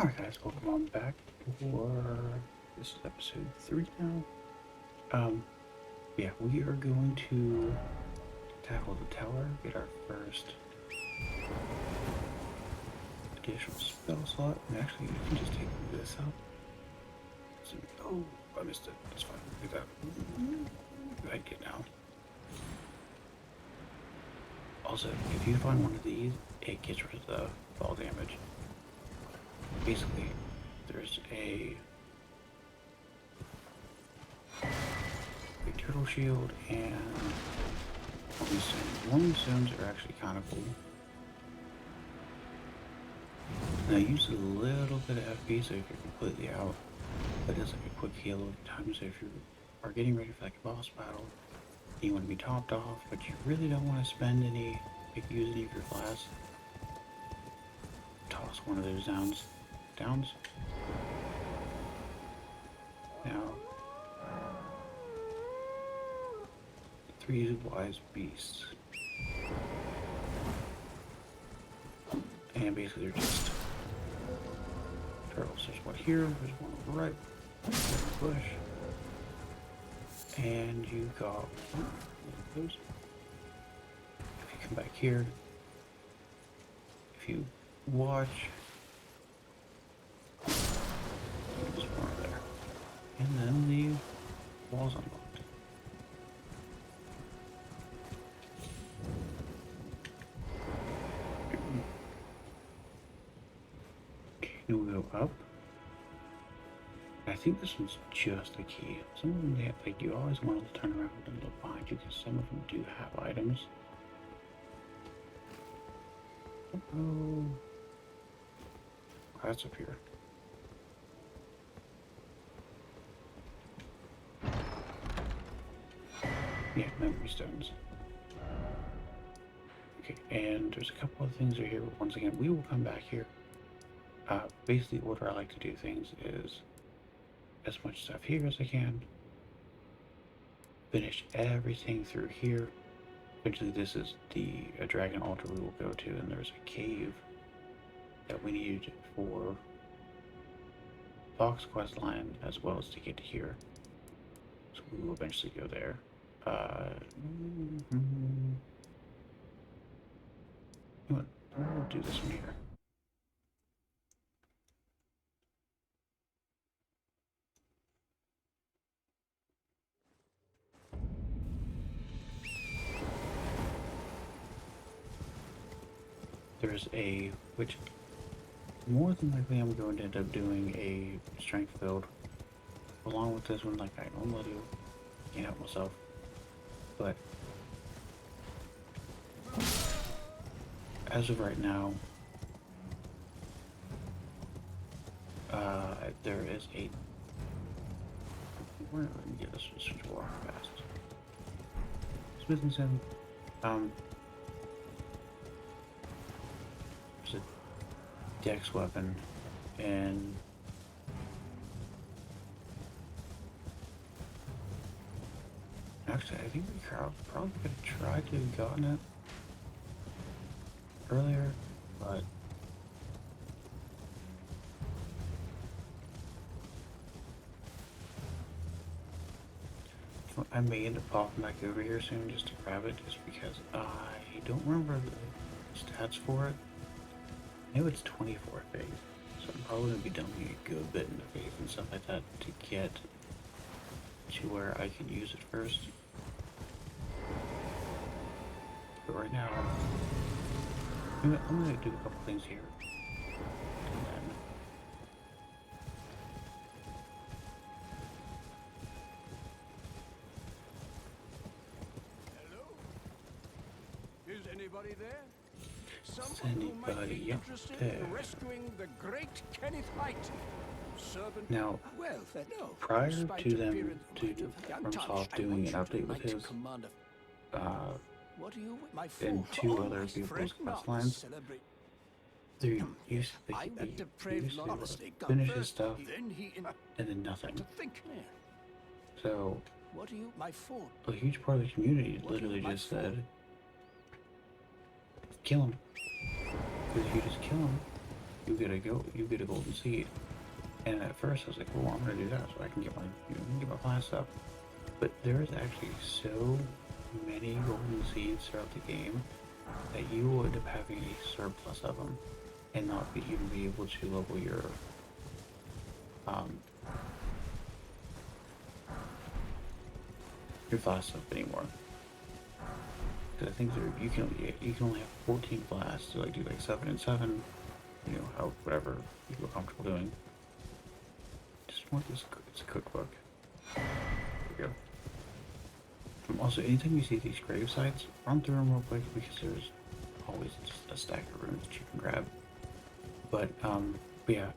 Alright guys, welcome on back for this is episode 3 now. Yeah, we are going to tackle the tower, get our first additional spell slot, and actually you can just take this out. So, oh, I missed it. That's fine. Get that. I get now. Also, if you find one of these, it gets rid of the fall damage. Basically, there's a big turtle shield and warming stones. Warming stones are actually kind of cool. Now use a little bit of FP, so if you're completely out, that is like a quick heal over time. So if you are getting ready for like a boss battle, you want to be topped off, but you really don't want to spend any, like use any of your glass, toss one of those downs. Now, 3 wise beasts. And basically they're just turtles. There's one here, there's one on the right, there's one in the bush. And you got one of those. If you come back here, if you watch, there's one there. And then the wall's unlocked. Can we go up? I think this one's just a key. Some of them, they have, like, you always want to turn around and look behind you because some of them do have items. Oh, that's up here. Yeah, memory stones. Okay, and there's a couple of things right here, but once again, we will come back here. Basically, the order I like to do things is as much stuff here as I can. Finish everything through here. Eventually, this is the dragon altar we will go to, and there's a cave that we need for Fox quest line as well as to get to here. So we will eventually go there. You know what? We'll do this one here. There's a, which more than likely I'm going to end up doing a strength build along with this one like I normally do. Can't help myself. But as of right now, there is a, where, let me get this switch war fast. Smith and Sim, there's a dex weapon, and actually I think we probably could have tried to have gotten it earlier, but I may end up popping back over here soon just to grab it, just because I don't remember the stats for it. I know it's 24 faith, so I'm probably going to be dumping a good bit into faith and stuff like that to get to where I can use it first. But right now, I'm going to do a couple things here. And then Is anybody there? anybody up there? In rescuing the great Kenneth Height. Servant. Now, Well, no. prior to them, from Soft doing an update with his, What do you, my and 2 other people's quest lines, they used to finish his stuff, and then nothing. So, What do you, my fault? a huge part of the community literally just said, kill him. Because if you just kill him, you get a golden seed. And at first I was like, well, I'm gonna do that so I can get my get my class up. But there is actually so many golden seeds throughout the game that you will end up having a surplus of them and not even be able to level um your class up anymore. Because I think you can only have 14 class to like do like 7 and 7, you know, how whatever you feel comfortable doing. Just want this, it's a cookbook. There we go. Also, anytime you see these grave sites, run through them real quick because there's always just a stack of runes that you can grab. But yeah,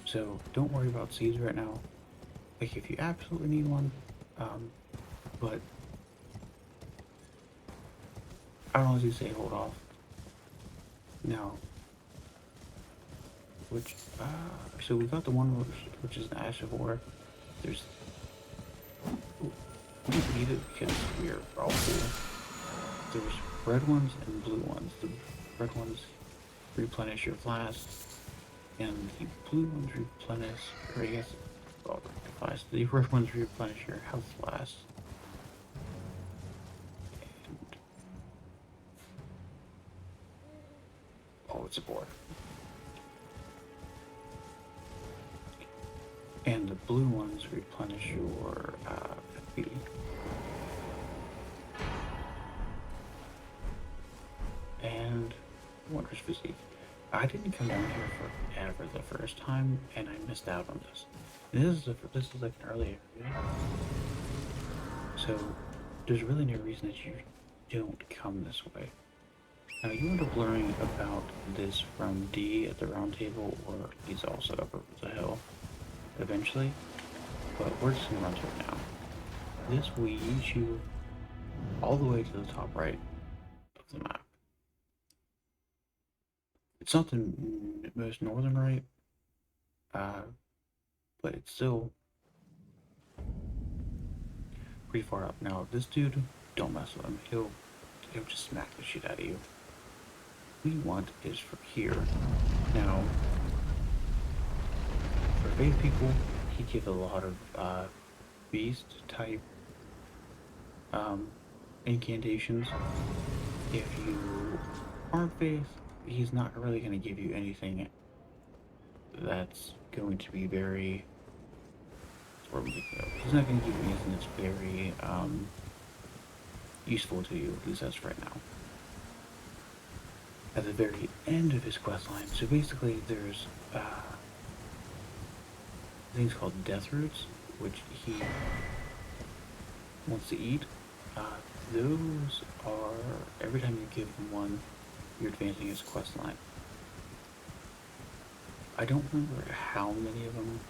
so don't worry about seeds right now. Like if you absolutely need one, but I don't honestly say hold off. Now, which so we got the one which is an Ash of War. There's we don't need it because we're all cool. There's red ones and blue ones. The red ones replenish your flask, and the blue ones replenish, or I guess, well, the red ones replenish your health flask. And, oh, it's a boar. And the blue ones replenish your FP. And Wondrous Physique. I didn't come down here for ever the first time, and I missed out on this. And this is like an early area, so there's really no reason that you don't come this way. Now you end up learning about this from D at the round table, or he's all set up over the hill eventually, but we're just gonna run through it now. This will lead you all the way to the top right of the map. It's not the most northern right, but it's still pretty far up. Now, this dude, don't mess with him. He'll just smack the shit out of you. What we want is from here. Now, for faith people, he gives a lot of beast type incantations. If you aren't faith, he's not really going to give you anything that's going to be very, he's not going to give you anything that's very useful to you, at least as right now. At the very end of his quest line, so basically there's things called death roots, which he wants to eat. Those are, every time you give him one, you're advancing his quest line. I don't remember how many of them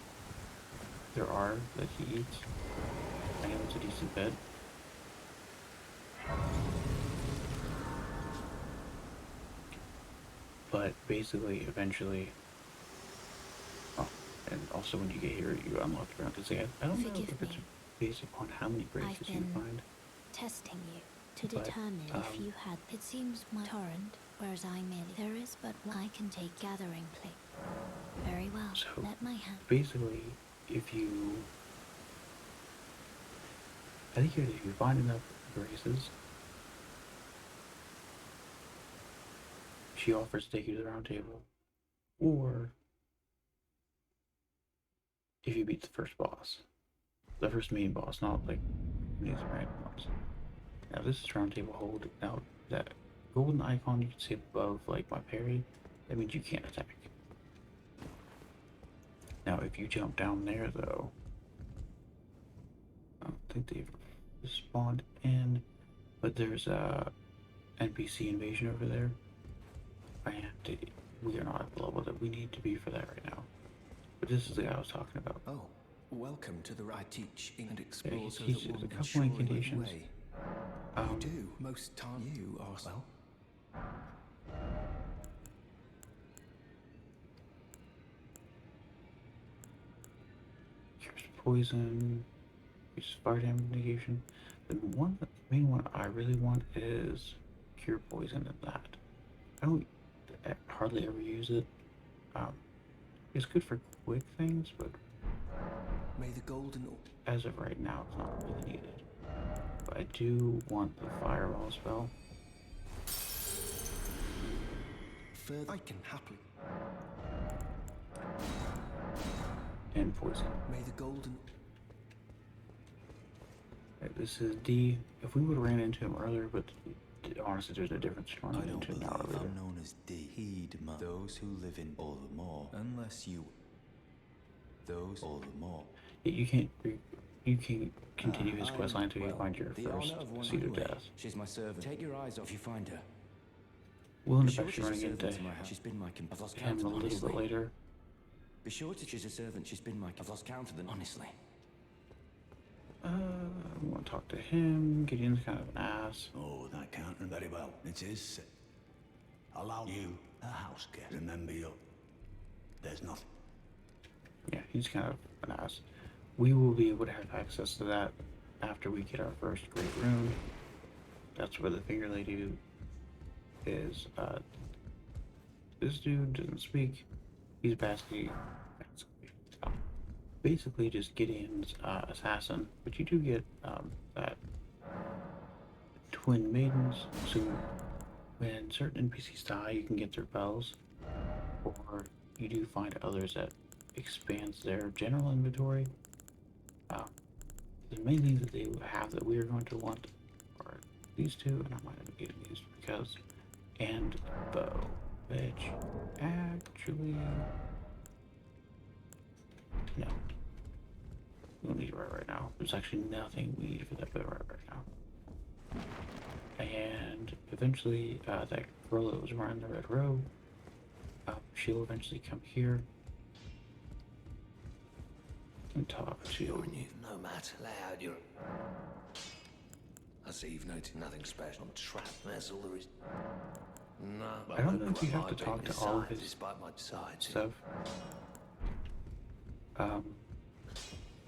there are that he eats. I know it's a decent bit. But basically, eventually, oh, and also when you get here, you unlock the ground. Because I don't know if it's based upon how many braces you find. Testing you to determine if you had. It seems my torrent, whereas I merely there is but one I can take gathering plate. Very well. So let my hand. Basically, if you, I think if you find enough braces, she offers to take you to the round table, or if you beat the first boss, the first main boss, not like these random ones. Now this is round table hold. Now that golden icon you can see above like my parry, that means you can't attack. Now if you jump down there though, I don't think they've spawned in, but there's a NPC invasion over there. We are not at the level that we need to be for that right now. But this is the guy I was talking about. Oh, welcome to the I teach and explore. Yeah, so he that teaches one a can couple surely incantations. way. You do. Most time you are well. Cures poison, uses fire damage negation. The main one I really want is cure poison and that. I hardly ever use it. It's good for quick things, but May the golden... as of right now, it's not really needed. But I do want the fireball spell. Further, I can happily... And poison. May the golden... This is D. If we would have ran into him earlier, but honestly, there's no difference from running into him now or later. I'm known as D. Heed those who live in all the more, unless you... Those all the more. You can't continue his quest line until you find your first seed of death. She's my servant. Take your eyes off if you find her. We'll end Be up sure actually she's a running into servant to my house. She's been my I've lost count him a of them, little bit honestly. later. Be sure that she's a servant. She's been my I've lost count of them, honestly. I want to talk to him. Gideon's kind of an ass. Oh, that can't run very well. It is. Allow you a house guest. Remember there's nothing. Yeah, he's kind of an ass. We will be able to have access to that after we get our first great rune. That's where the finger lady is. This dude doesn't speak. He's basically just Gideon's assassin, but you do get that twin maidens. So when certain NPCs die, you can get their bells, or you do find others that expands their general inventory. The main things that they have that we are going to want are these two, and I might end up getting these because, and bow, which actually, no, we don't need it right now. There's actually nothing we need for that bow right now. And eventually, that girl that was wearing the red robe, she'll eventually come here and talk to you. No matter loud, you're... I see you've noted nothing special. I'm trapped, that's all there is. No, but I don't know if you have to talk to all of his despite my size. stuff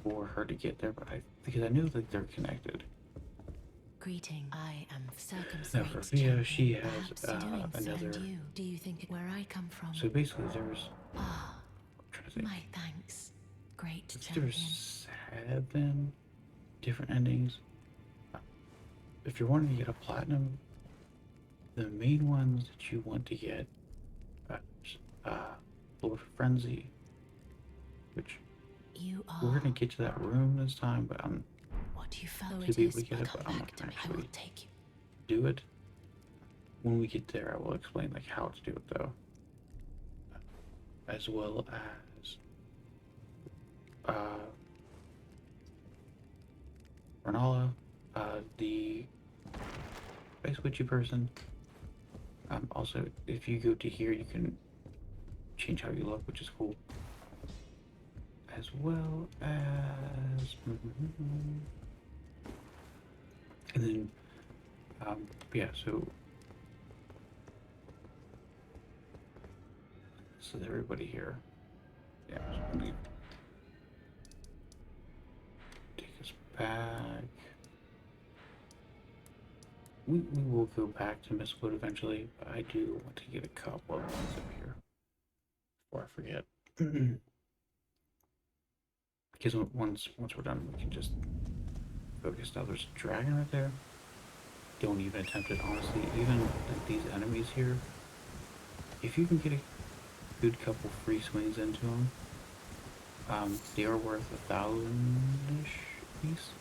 for her to get there, but because I know that they're connected. Greeting. I am circumcised. Now for Via, she has doing another. so you. Do you think where I come from? So basically, there's. Ah, I'm trying to think. my thanks. Great champion. There's 7 different endings. If you're wanting to get a platinum, the main ones that you want to get, Lord Frenzy, which You are we're gonna get to that room this time, but I'm what you felt to it be able is, to get it, come but I'm back not to gonna me. I will actually take you. do it. When we get there, I will explain like how to do it though, as well as Renala, the Space Witchy person. Also, if you go to here, you can change how you look, which is cool. As well as, and then, yeah. So everybody here. Yeah. So let me take us back. We will go back to Mistwood eventually, but I do want to get a couple of things up here before I forget. Because once we're done, we can just focus. Now there's a dragon right there. Don't even attempt it, honestly. Even like these enemies here, if you can get a good couple free swings into them, they are worth 1,000-ish piece.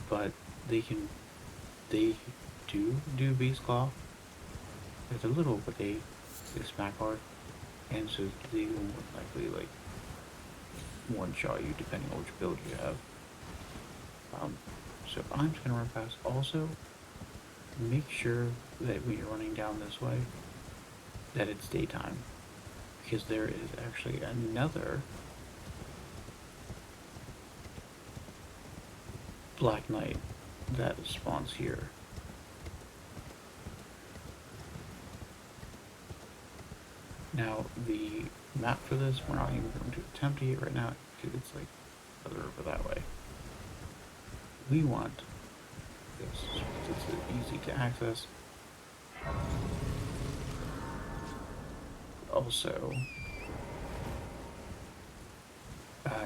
But they do beast claw. It's a little, but they smack hard, and so they will more likely like one-shot you depending on which build you have. So I'm just gonna run past. Also, make sure that when you're running down this way, that it's daytime, because there is actually another Black Knight that spawns here. Now, the map for this, we're not even going to attempt to get right now, because it's like further over that way. We want this, it's easy to access. also,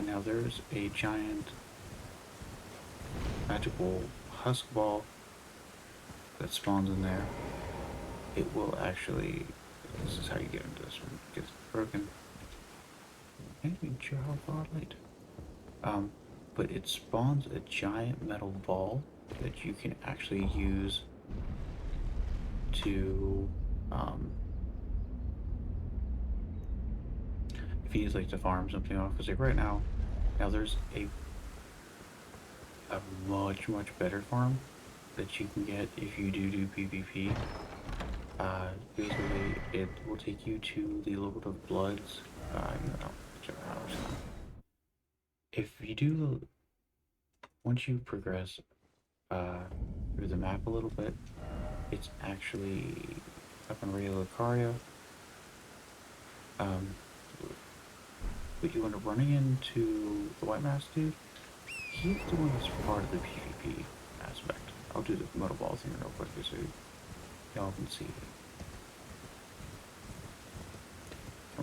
now there's a giant magical husk ball that spawns in there. It will actually, this is how you get into this one, it gets broken. I can't even sure how far late. But it spawns a giant metal ball that you can actually use to, if you use like to farm something off, because like right now there's a much better farm that you can get if you do PvP. Basically, it will take you to the Lord of Bloods. Whichever house. If you do, once you progress through the map a little bit, it's actually up in Rio Lucaria. But you end up running into the White Mask dude. He's the one that's part of the PvP aspect. I'll do the metal ball thing real quick so y'all can see it.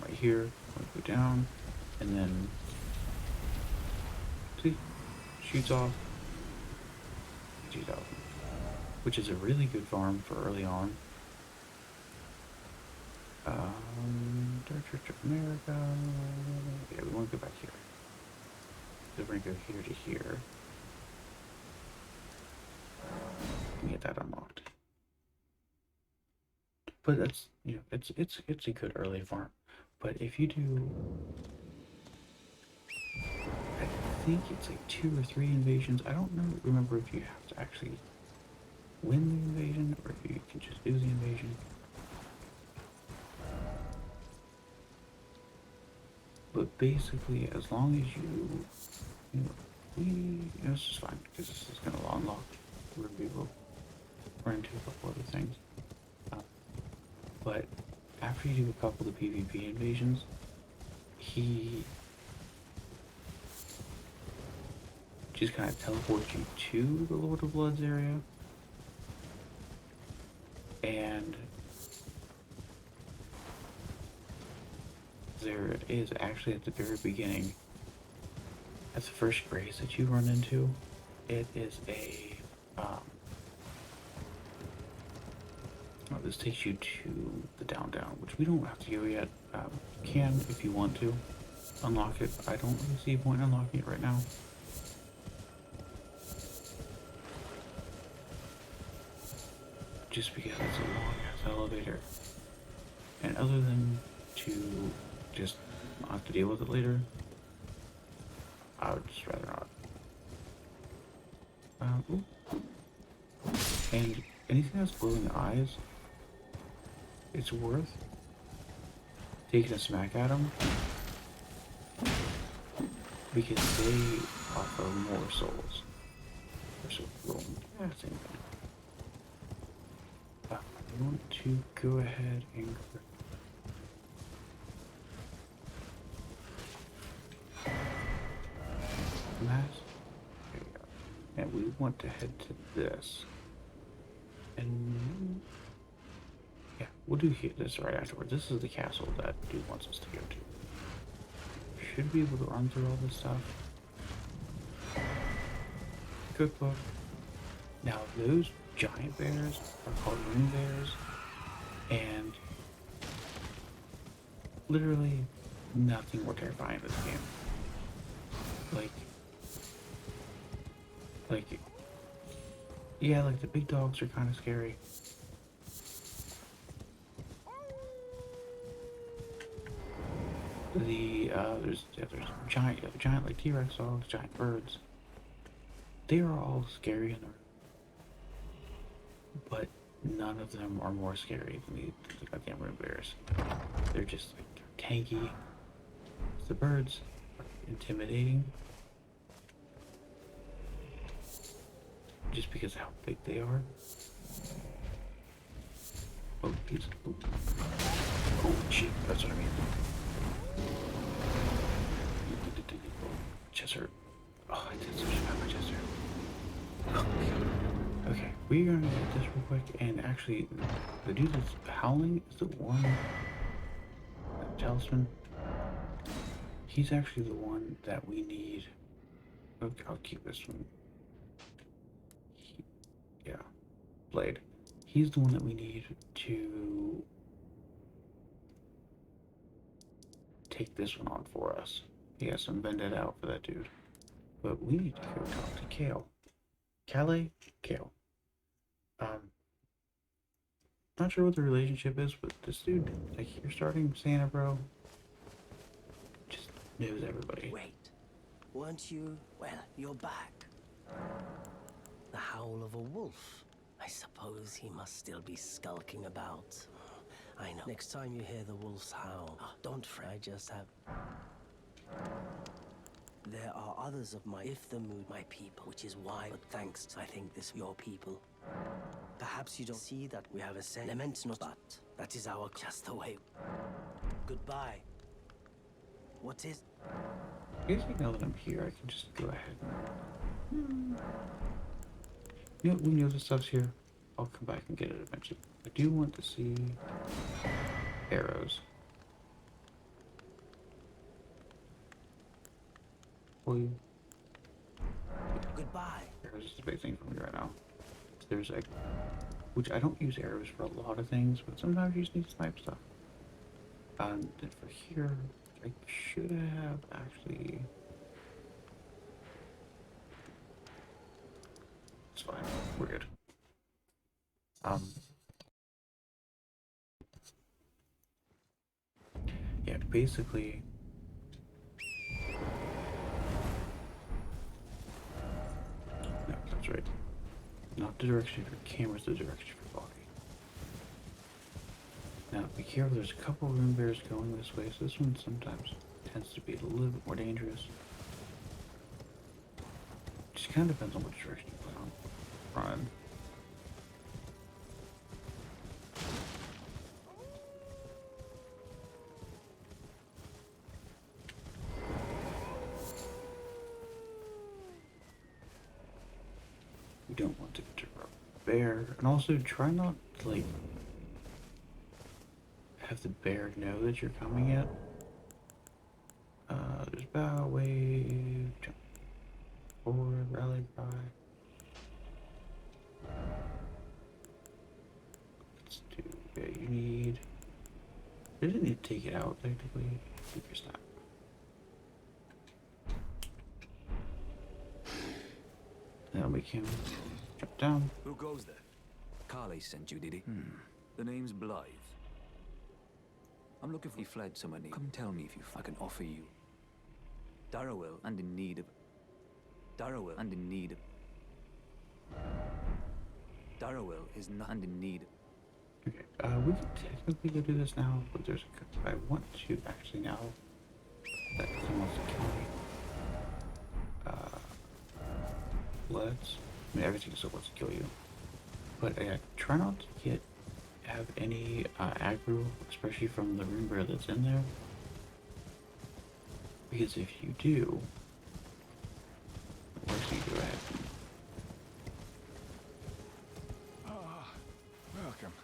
Right here, I'll go down, and then see, shoots off, which is a really good farm for early on. Dark Church of America. Yeah, we want to go back here. So we're gonna go here to here. And get that unlocked. But that's, you know, it's a good early farm. But if you do, I think it's like 2 or 3 invasions. I don't remember if you have to actually win the invasion or if you can just do the invasion. But basically, as long as you know, this is fine because this is gonna unlock. We're gonna be able to run into a couple other things. But after you do a couple of the PvP invasions, he just kind of teleports you to the Lord of Bloods area, and there is actually at the very beginning, at the first grace that you run into, it is a this takes you to the down, which we don't have to go yet. You can if you want to unlock it. I don't really see a point in unlocking it right now. Just because it's a long ass elevator. And other than to just not have to deal with it later, I would just rather not. And anything that's glowing eyes, it's worth taking a smack at them because they offer more souls. Same thing. I want to go ahead and mass. There we go. And we want to head to this. And yeah, we'll do this right afterwards. This is the castle that dude wants us to go to. Should be able to run through all this stuff. Cookbook. Now those giant bears are called ring bears, and literally nothing more terrifying in this game. Yeah, like the big dogs are kind of scary. There's giant like T-Rex dogs, giant birds. They are all scary, but none of them are more scary than the goddamn ring bears. They're just like, they're tanky. The birds are intimidating, just because of how big they are. Oh, geez. Oh, shit, that's what I mean. Chest hurt. Oh, I did such a bad my chest hurt. Okay, we're gonna get this real quick, and actually, the dude that's howling is the one talisman. He's actually the one that we need. Okay, I'll keep this one. Yeah, blade. He's the one that we need to take this one on for us. He has some vendetta out for that dude. But we need to go talk to Kale. Calais? Kale. Not sure what the relationship is with this dude. Like, you're starting Santa, bro. Just knows everybody. Wait, weren't you? Well, you're back. The howl of a wolf. I suppose he must still be skulking about. I know. Next time you hear the wolf's howl, don't fret. I just have. There are others of my, if the mood, my people, which is why, but thanks, I think this your people. Perhaps you don't see that we have a sentiment, not, but that is our, just the way. Goodbye. What is? I guess now that I'm here, I can just go ahead and... You know, we know the stuff's here. I'll come back and get it eventually. I do want to see arrows. Will you? Goodbye. Arrows is the big thing for me right now. There's like, which I don't use arrows for a lot of things, but sometimes you just need to snipe stuff. And then for here, I should have actually. It's fine. We're good. Yeah, basically. No, that's right. Not the direction for cameras, the direction for walking. Now, be careful, there's a couple of rune bears going this way, so this one sometimes tends to be a little bit more dangerous. Just kind of depends on which direction you plan on running. You don't want to interrupt bear, and also try not to like have the bear know that you're coming yet. There's bow, wave, jump forward, rally cry. Let's do. Yeah, you need. You didn't need to take it out technically. Keep your snap. That'll make him jump down. Who goes there? Carly sent you, did he? The name's Blythe. I'm looking for... He fled so many. Come tell me if you... I can offer you. Darrowell and in need of... Darrowell and in need of... Darrowell is not and in need of... Okay, we can technically go do this now, but there's a... I want to actually now that he wants to kill me. Let's... I mean, everything still wants to kill you. But try not to have any aggro, especially from the rune bear that's in there. Because if you do, of course you go ahead. Welcome,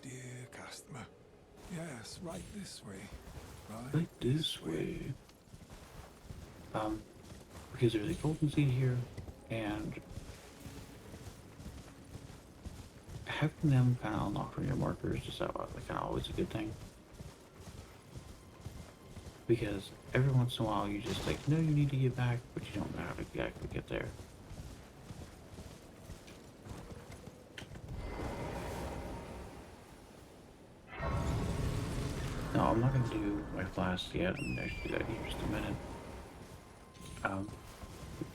dear customer. Yes, right this way. Right this way. Because there's a golden seed here, and having them kind of unlock from your markers is kind of always a good thing. Because every once in a while you just like, no, you need to get back, but you don't know how to exactly get there. No, I'm not going to do my flask yet. I'm going to actually do that in just a minute. We'll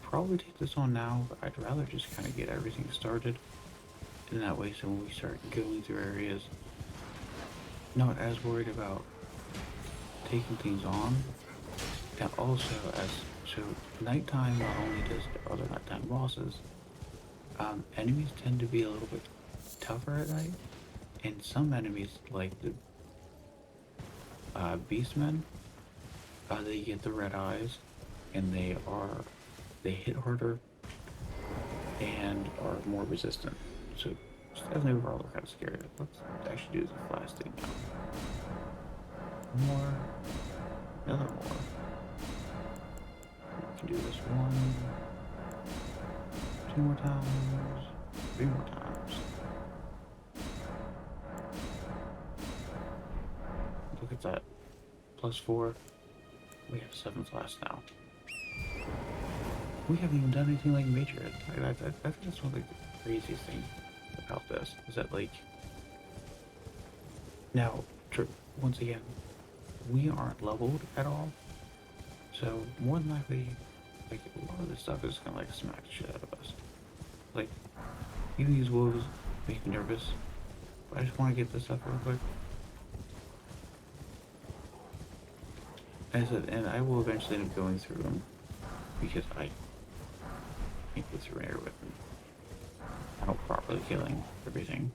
probably take this on now, but I'd rather just kind of get everything started. In that way, so when we start going through areas, not as worried about taking things on. And also, so nighttime not only does the other nighttime bosses, enemies tend to be a little bit tougher at night, and some enemies like the beastmen, they get the red eyes, and they hit harder and are more resistant. So definitely overall they're kind of scary. Let's actually do the flash thing now. more. Another more. We can do this one. 2 more times. 3 more times. Look at that. +4. We have 7 class now. We haven't even done anything like major. I think that's one of the craziest things about this. Is that like... Now, once again, we aren't leveled at all. So, more than likely, like, a lot of this stuff is gonna, like, smack the shit out of us. Like, even these wolves make me nervous. But I just want to get this stuff real quick. As I said, and I will eventually end up going through them. Because I can't go through air with them. Without properly killing everything.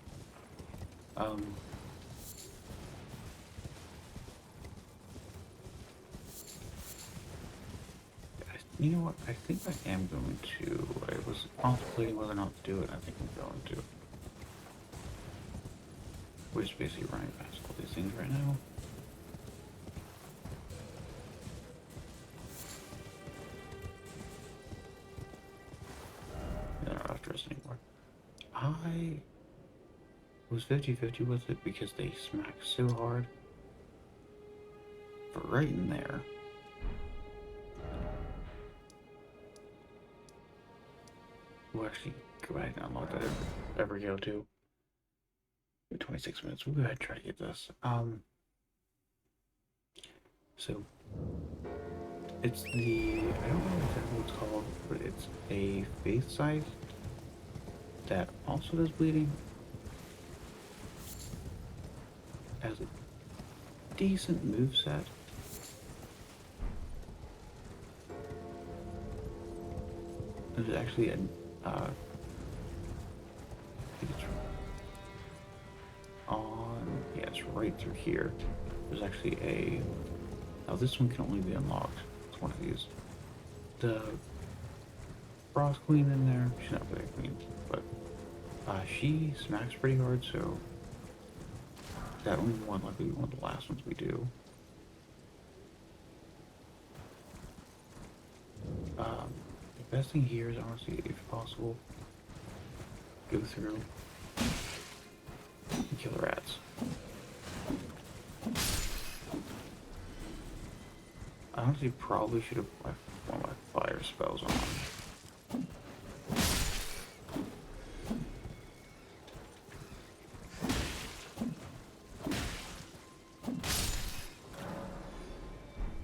You know what? I think I am going to. I was contemplating whether or not to do it. I think I'm going to. We're just basically running past all these things right now. They're not after us anymore. I was 50-50 with it because they smacked so hard. But right in there. We'll actually go ahead and unlock that every go to. 26 minutes. We'll go ahead and try to get this. So it's the, I don't know exactly what it's called, but it's a faith scythe that also does bleeding. Has a decent moveset. There's actually a I think it's on, yeah, it's right through here. There's actually a, now this one can only be unlocked. It's one of these. The Frost Queen in there, she's not really a queen, but she smacks pretty hard, so that only one, likely one of the last ones we do. The best thing here is honestly, if possible, go through and kill the rats. I honestly probably should have put one of my fire spells on.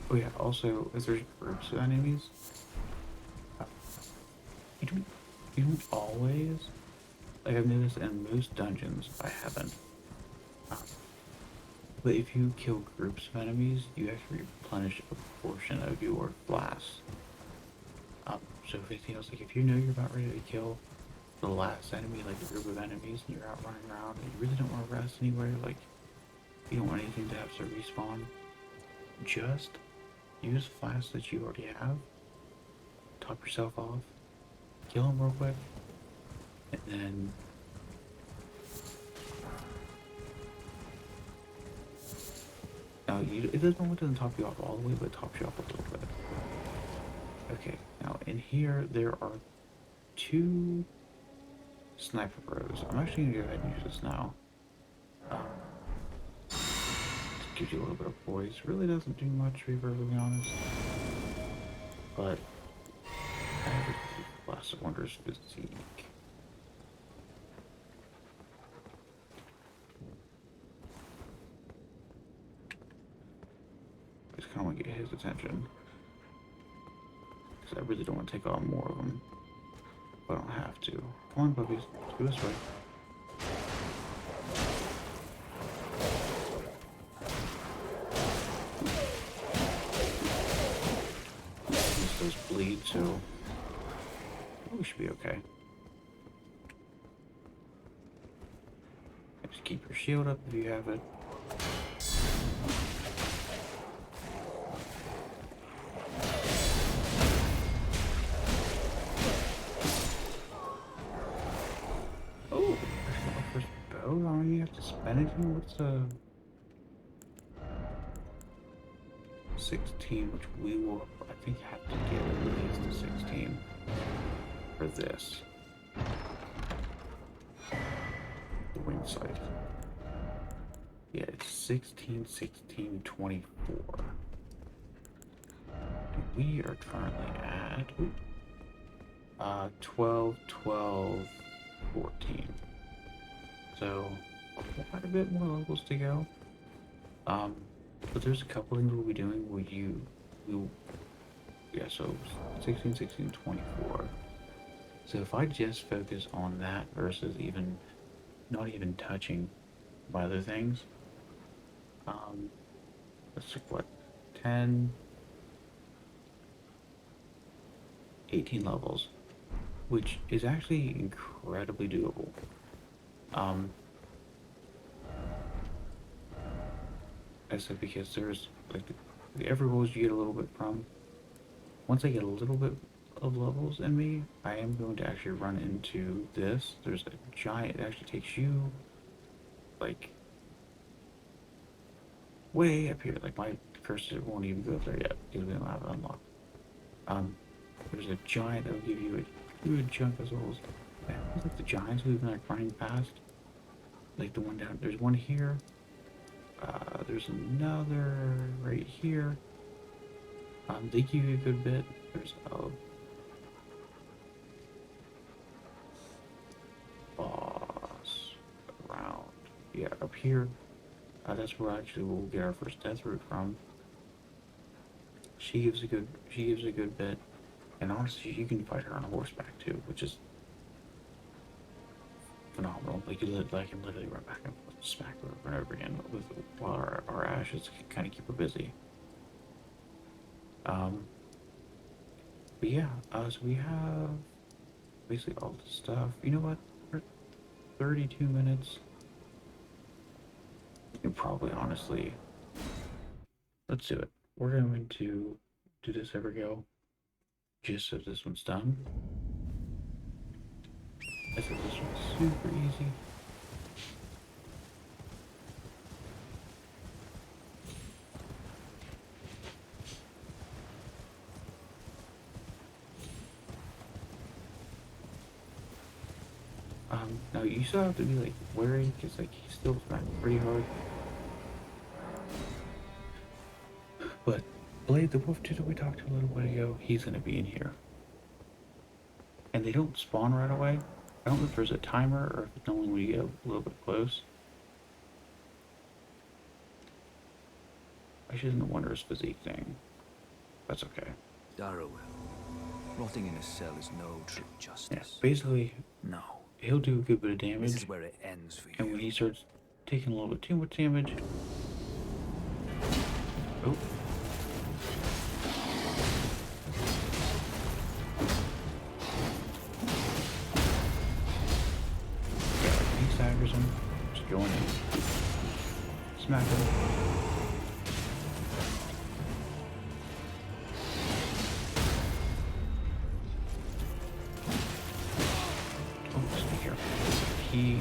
Oh yeah, also, if there's groups of enemies, you don't always, like I've noticed in most dungeons, I haven't. But if you kill groups of enemies, you actually replenish a portion of your flasks. So if anything else, like if you know you're about ready to kill the last enemy, like a group of enemies, and you're out running around, and you really don't want to rest anywhere, like you don't want anything to have to respawn, just use flasks that you already have, top yourself off, kill them real quick, and then now it doesn't top you off all the way, but it tops you off a little bit. Okay, now in here there are 2 sniper bros. I'm actually gonna go ahead and use this now. Gives you a little bit of poise. Really doesn't do much, to be perfectly honest. But I have a Blast of Wonders physique. I just kind of want to get his attention. Because I really don't want to take on more of them. But I don't have to. Come on, puppies. Let's go this way. This does bleed, so we should be okay. Just keep your shield up if you have it. Oh, that's my first bow. I don't even have to spend anything. What's the... 16, which we will, I think, have to get at least a 16 for this. The wing sight. Yeah, it's 16, 16, 24. And we are currently at 12, 12, 14. So quite a bit more levels to go. But there's a couple things we'll be doing where yeah, so 16, 16, 24. So if I just focus on that versus even, not even touching my other things, let's see, what, 10, 18 levels, which is actually incredibly doable. I said because there's like every rules you get a little bit from. Once I get a little bit of levels in me, I am going to actually run into this. There's a giant, it actually takes you like way up here. Like my cursor won't even go up there yet because we don't have it unlocked. There's a giant that will give you a good chunk of souls. Yeah, it's like the giants we've been like running past. Like the one down, there's one here. There's another right here. They give you a good bit. There's a boss around. Yeah, up here. That's where actually we'll get our first death root from. She gives a good bit. And honestly, you can fight her on horseback too, which is phenomenal. Like I can literally run back and forth, smack her over and over again with while our ashes can kind of keep her busy. But yeah, so we have basically all the stuff. You know what? We're 32 minutes. You probably honestly, let's do it. We're going to do this every go, just so this one's done. I said this one's super easy. Now you still have to be like wary, because like he's still smacking pretty hard. But Blade the Wolf Tooth that we talked to a little bit ago, he's gonna be in here. And they don't spawn right away. I don't know if there's a timer or if it's only when you get a little bit close. I shouldn't wonder his physique thing. That's okay. Darrowell. Rotting in a cell is no true justice. Yeah, basically, No. he'll do a good bit of damage. This is where it ends for you. And when he starts taking a little bit too much damage... Oh. Yeah, like he staggers him, just go in and smack him. He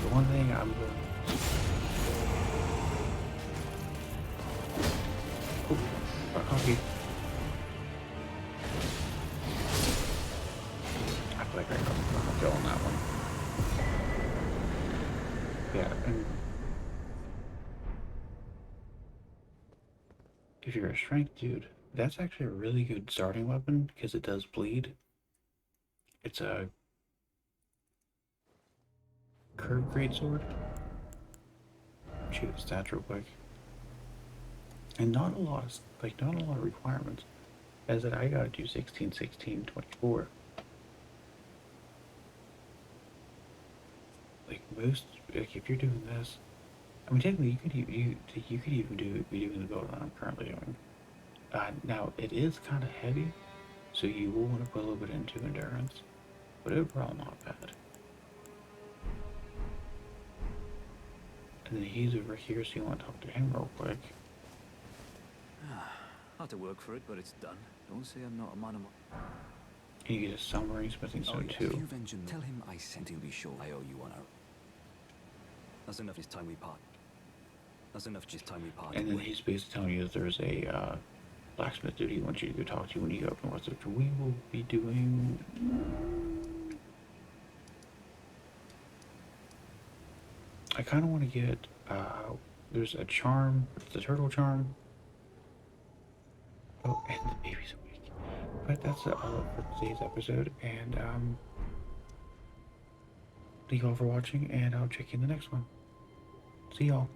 the one thing I'm going coffee. I feel like I got a kill on that one. Yeah, and if you're a strength dude, that's actually a really good starting weapon because it does bleed. It's a curved greatsword. Shoot the stats real quick. And not a lot of requirements. As that I gotta do 16, 16, 24. Like most, like if you're doing this, I mean technically you could even be doing the build that I'm currently doing. Now, it is kind of heavy, so you will want to put a little bit into endurance, but overall not bad. And then he's over here, so you want to talk to him real quick. Had to work for it, but it's done. Don't say I'm not a man of my... And you get a submarine smithing stone If too. you venture, tell him I sent. He'll be sure I owe you one. That's enough. It's time we part. That's enough. Just time we part. And then he's basically telling you that there's a blacksmith dude he wants you to go talk to when you go up north, which we will be doing. I kind of want to get. There's a charm. It's the turtle charm. Oh, and the baby's awake. But that's all for today's episode, and thank you all for watching, and I'll check you in the next one. See y'all.